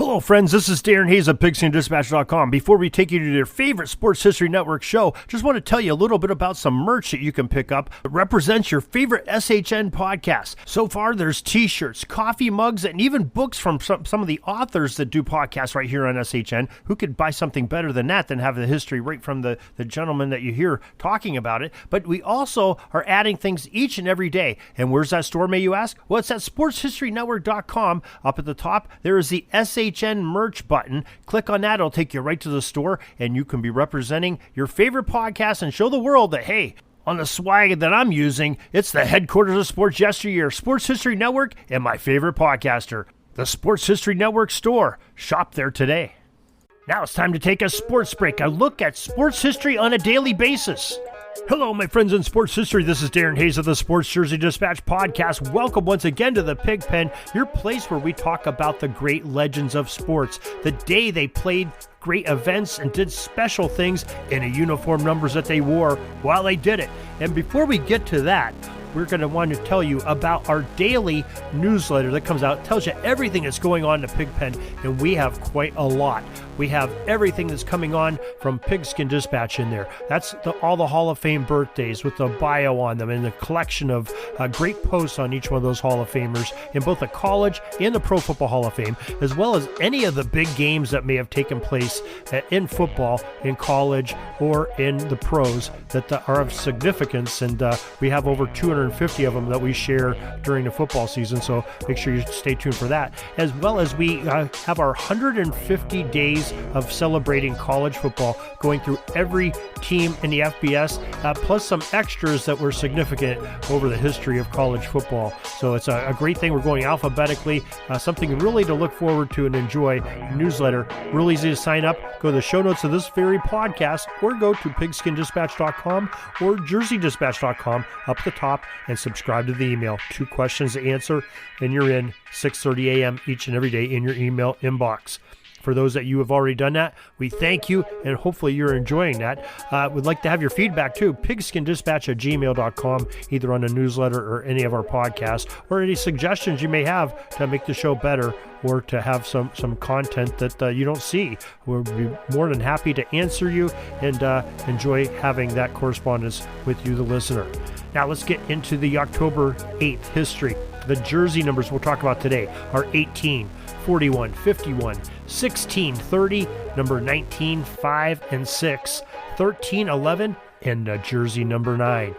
Hello, friends. This is Darren Hayes of Pigskin.com. Before we take you to your favorite Sports History Network show, just want to tell you a little bit about some merch that you can pick up that represents your favorite SHN podcast. So far, there's t-shirts, coffee mugs, and even books from some of the authors that do podcasts right here on SHN. Who could buy something better than that, than have the history right from the gentleman that you hear talking about it? But we also are adding things each and every day. And where's that store, may you ask? Well, it's at SportsHistoryNetwork.com. Up at the top, there is the SHN merch button. Click on that. It'll take you right to the store, and you can be representing your favorite podcast and show the world that, hey, on the swag that I'm using, it's the headquarters of sports yesteryear, Sports History Network, and my favorite podcaster, the Sports History Network store. Shop there today. Now it's time to take a sports break, a look at sports history on a daily basis. Hello, my friends in sports history. This is Darren Hayes of the Sports Jersey Dispatch podcast. Welcome once again to the Pig Pen, your place where we talk about the great legends of sports, the day they played great events and did special things in the uniform numbers that they wore while they did it. And before we get to that, we're going to want to tell you about our daily newsletter that comes out. It tells you everything that's going on in the Pig Pen, and we have quite a lot. We have everything that's coming on from Pigskin Dispatch in there. That's all the Hall of Fame birthdays with the bio on them and the collection of great posts on each one of those Hall of Famers in both the college and the Pro Football Hall of Fame, as well as any of the big games that may have taken place in football, in college, or in the pros that are of significance. And we have over 250 of them that we share during the football season, so make sure you stay tuned for that. As well as we have our 150 days of celebrating college football, going through every team in the FBS, plus some extras that were significant over the history of college football. So it's a great thing. We're going alphabetically, something really to look forward to and enjoy. Newsletter, real easy to sign up. Go to the show notes of this very podcast, or go to PigskinDispatch.com or JerseyDispatch.com up at the top and subscribe to the email. 2 questions to answer, and you're in 6:30 a.m. each and every day in your email inbox. For those that you have already done that, we thank you, and hopefully you're enjoying that. We'd like to have your feedback too. PigskinDispatch@gmail.com, either on the newsletter or any of our podcasts, or any suggestions you may have to make the show better, or to have some content that you don't see. We'll be more than happy to answer you and enjoy having that correspondence with you, the listener. Now let's get into the October 8th history. The jersey numbers we'll talk about today are 18, 41, 51, 16, 30, number 19, 5, and 6, 13, 11, and jersey number 9.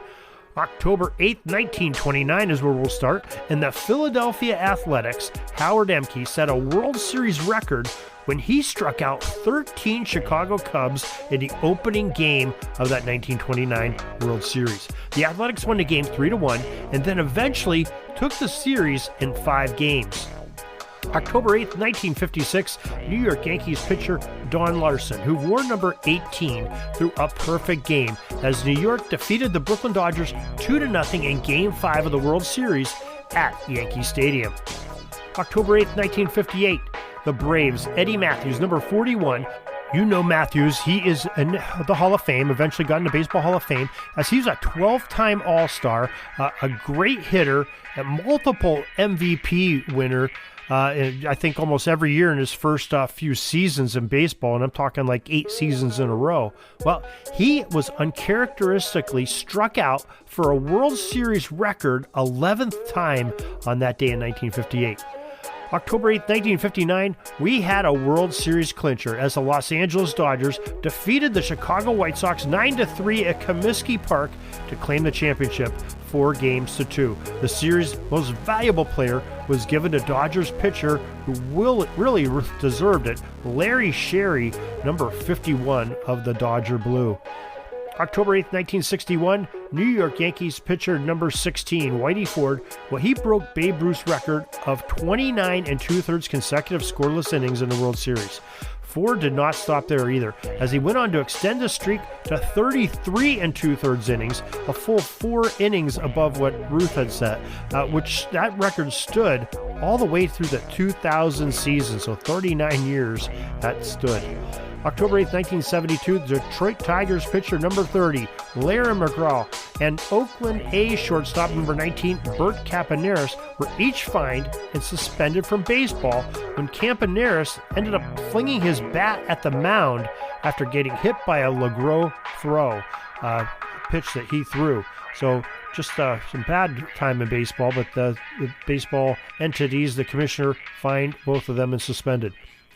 October 8th, 1929 is where we'll start. In the Philadelphia Athletics, Howard Emke set a World Series record when he struck out 13 Chicago Cubs in the opening game of that 1929 World Series. The Athletics won the game 3-1, and then eventually took the series in 5 games. October 8th, 1956, New York Yankees pitcher Don Larson, who wore number 18, threw a perfect game as New York defeated the Brooklyn Dodgers 2-0 in Game 5 of the World Series at Yankee Stadium. October 8th, 1958, the Braves, Eddie Matthews, number 41. You know Matthews, he is in the Hall of Fame, eventually got into Baseball Hall of Fame, as he's a 12-time All-Star, a great hitter, a multiple MVP winner, I think almost every year in his first few seasons in baseball, and I'm talking like 8 seasons in a row. Well, he was uncharacteristically struck out for a World Series record 11th time on that day in 1958. October 8th, 1959, we had a World Series clincher as the Los Angeles Dodgers defeated the Chicago White Sox 9-3 at Comiskey Park to claim the championship 4-2. The series' most valuable player was given to Dodgers pitcher who really deserved it, Larry Sherry, number 51 of the Dodger Blue. October 8th, 1961, New York Yankees pitcher number 16, Whitey Ford, he broke Babe Ruth's record of 29 2/3 consecutive scoreless innings in the World Series. Ford did not stop there either, as he went on to extend the streak to 33 2/3 innings, a full 4 innings above what Ruth had set, which that record stood all the way through the 2000 season, so 39 years that stood. October 8th, 1972, the Detroit Tigers pitcher number 30, Larry McGraw, and Oakland A's shortstop number 19, Bert Campaneris, were each fined and suspended from baseball when Campaneris ended up flinging his bat at the mound after getting hit by a LeGros throw, pitch that he threw. So just some bad time in baseball, but the baseball entities, the commissioner, fined both of them and suspended.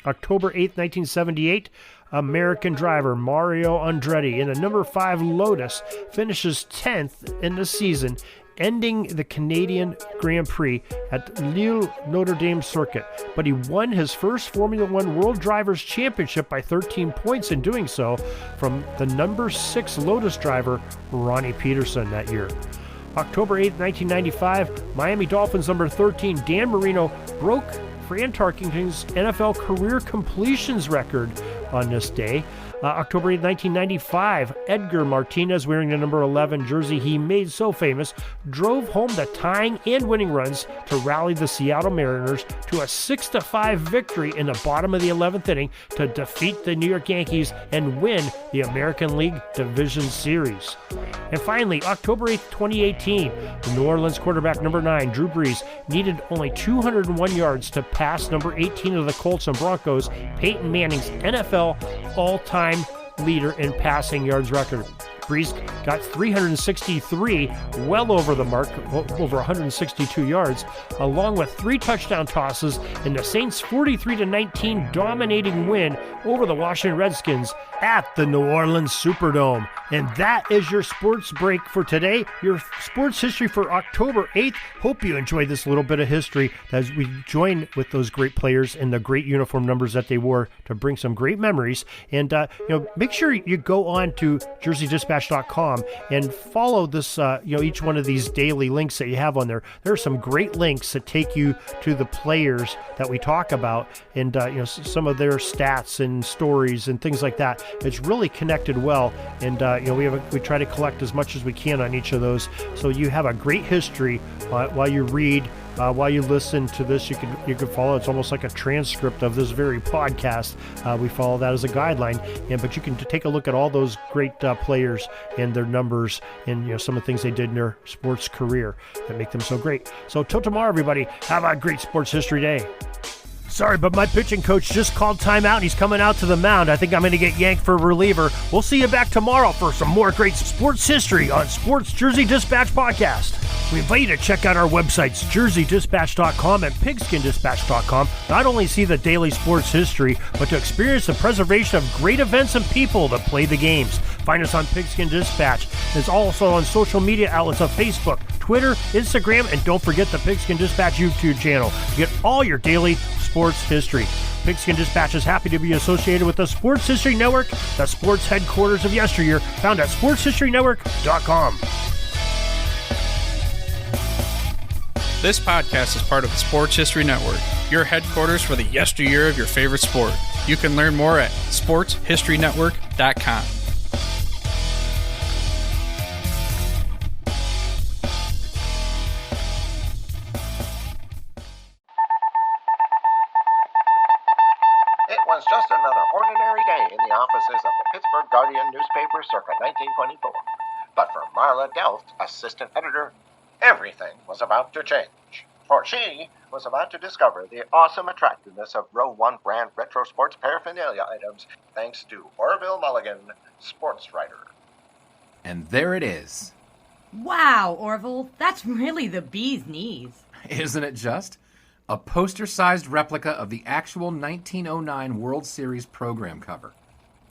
October 8th, 1978, American driver Mario Andretti in a number 5 Lotus finishes 10th in the season, ending the Canadian Grand Prix at Lille Notre Dame Circuit. But he won his first Formula One World Drivers' Championship by 13 points in doing so from the number 6 Lotus driver, Ronnie Peterson, that year. October 8th, 1995, Miami Dolphins number 13, Dan Marino, broke Fran Tarkenton's NFL career completions record on this day. October 8, 1995, Edgar Martinez, wearing the number 11 jersey he made so famous, drove home the tying and winning runs to rally the Seattle Mariners to a 6-5 victory in the bottom of the 11th inning to defeat the New York Yankees and win the American League Division Series. And finally, October 8, 2018, the New Orleans quarterback number 9, Drew Brees, needed only 201 yards to pass number 18 of the Colts and Broncos, Peyton Manning's NFL all-time leader in passing yards record. Brees got 363, well over the mark, over 162 yards, along with 3 touchdown tosses in the Saints' 43-19 dominating win over the Washington Redskins at the New Orleans Superdome. And that is your sports break for today, your sports history for October 8th. Hope you enjoyed this little bit of history as we join with those great players and the great uniform numbers that they wore to bring some great memories. And make sure you go on to JerseyDispatch.com and follow this, each one of these daily links that you have on there. There are some great links that take you to the players that we talk about and, some of their stats and stories and things like that. It's really connected well. And, we try to collect as much as we can on each of those. So you have a great history while you read. While you listen to this, you can follow. It's almost like a transcript of this very podcast. We follow that as a guideline, but you can take a look at all those great players and their numbers and some of the things they did in their sports career that make them so great. So till tomorrow, everybody, have a great sports history day. Sorry, but my pitching coach just called timeout and he's coming out to the mound. I think I'm going to get yanked for a reliever. We'll see you back tomorrow for some more great sports history on Sports Jersey Dispatch Podcast. We invite you to check out our websites, JerseyDispatch.com and PigskinDispatch.com. Not only see the daily sports history, but to experience the preservation of great events and people that play the games. Find us on Pigskin Dispatch. It's also on social media outlets of Facebook, Twitter, Instagram, and don't forget the Pigskin Dispatch YouTube channel to get all your daily sports history. Pigskin Dispatch is happy to be associated with the Sports History Network, the sports headquarters of yesteryear, found at sportshistorynetwork.com. This podcast is part of the Sports History Network, your headquarters for the yesteryear of your favorite sport. You can learn more at sportshistorynetwork.com. It was just another ordinary day in the offices of the Pittsburgh Guardian newspaper circa 1924. But for Marla Delft, assistant editor, everything was about to change. For she was about to discover the awesome attractiveness of Row 1 brand retro sports paraphernalia items thanks to Orville Mulligan, sports writer. And there it is. Wow, Orville, that's really the bee's knees. Isn't it just? A poster-sized replica of the actual 1909 World Series program cover.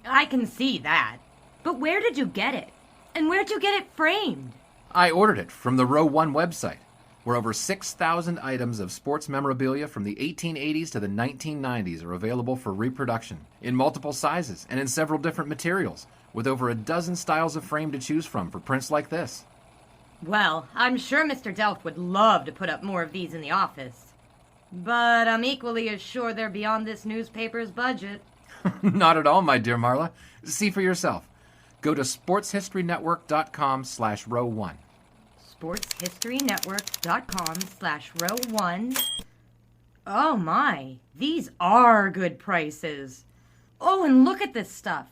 I can see that. But where did you get it? And where'd you get it framed? I ordered it from the Row 1 website, where over 6,000 items of sports memorabilia from the 1880s to the 1990s are available for reproduction, in multiple sizes and in several different materials, with over a dozen styles of frame to choose from for prints like this. Well, I'm sure Mr. Delft would love to put up more of these in the office. But I'm equally as sure they're beyond this newspaper's budget. Not at all, my dear Marla. See for yourself. Go to sportshistorynetwork.com/row1. sportshistorynetwork.com/row1. Oh my, these are good prices. Oh, and look at this stuff.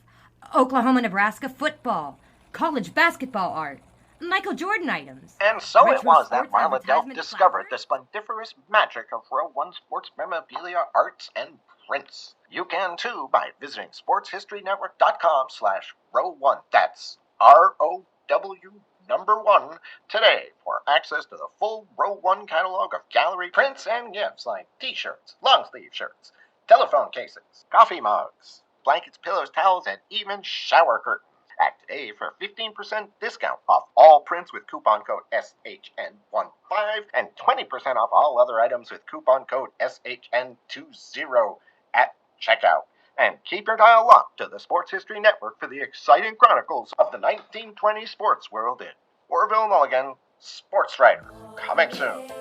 Oklahoma-Nebraska football, college basketball art, Michael Jordan items. And so it retro was that sports Marla Delph advertisement discovered the placards. splendiferous magic of Row 1 sports memorabilia, arts, and prints. You can too by visiting sportshistorynetwork.com/row1. That's ROW1 today for access to the full Row 1 catalog of gallery prints and gifts like t-shirts, long-sleeve shirts, telephone cases, coffee mugs, blankets, pillows, towels, and even shower curtains. Act today for 15% discount off all prints with coupon code SHN15 and 20% off all other items with coupon code SHN20 at checkout. And keep your dial locked to the Sports History Network for the exciting chronicles of the 1920 sports world in Orville Mulligan, Sports Writer. Coming soon.